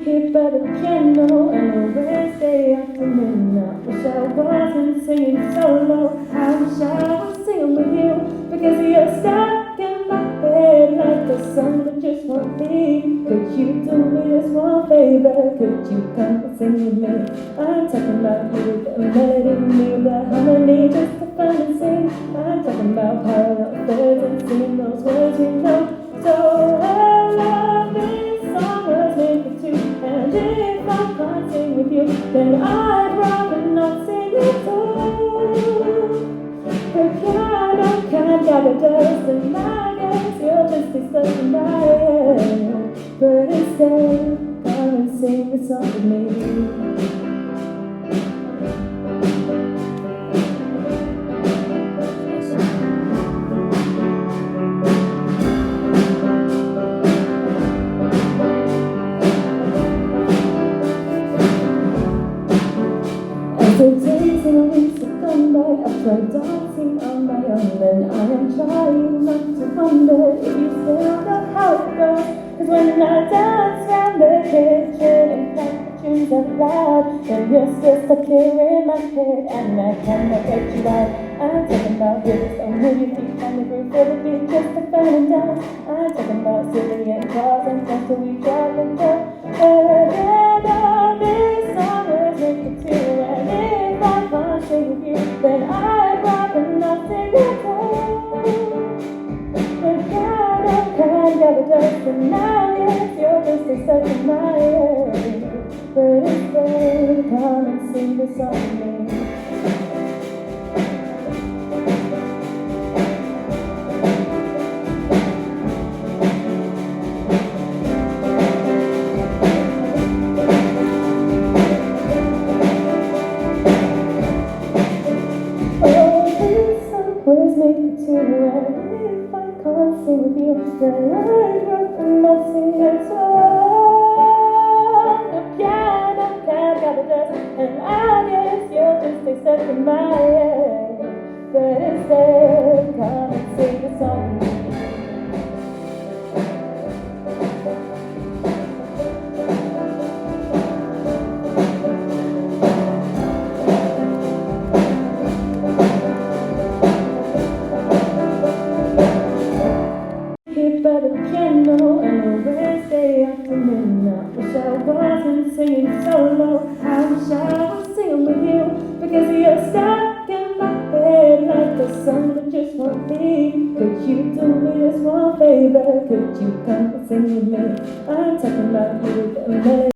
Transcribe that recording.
Here by the piano on a Wednesday afternoon. I wish I wasn't singing solo. I wish I was singing with you, because you're stuck in my head like a song that just won't be. Could you do me this one favor? Could you come and sing with me? I'm talking about you, the melody, me, the harmony, just to fun and sing. I'm talking about parallel thirds and singing those words we know. So I love this song was made for two, and if I can't sing with you, then I'd rather not sing at all. The piano can't gather dust, and I guess you'll just be stuck in my head. But instead, come and sing the song with me. As the days and weeks have gone by, I've tried dancing on my own, and I am trying not to wonder if you still know how it goes. Cause when I dance round the kitchen and crack the tunes out loud, then you're still stuck here in my head, and I cannot get you out. I'm talking about rivers, don't move your feet on the roof of the beat just to fun and dance. I'm talking about silly and cars and stuff till we drive and go. This song was made for two, and if I can't sing with you, then I'd rather not sing at all. The piano can't gather dust, and now yes, you're just stuck in my head. But instead, come and sing the song with me. Was made for two, and if I can't sing with you, then I'd rather not sing at all. The piano can't gather dust, and I guess you'll just stay stuck in my head. But instead, come and sing the song with me. By the piano on a Wednesday afternoon. I wish I wasn't singing solo. I wish I was singing with you, because you're stuck in my head like a song that just won't be. Could you do me this one favor? Could you come and sing with me? I'm talking about you, the melody.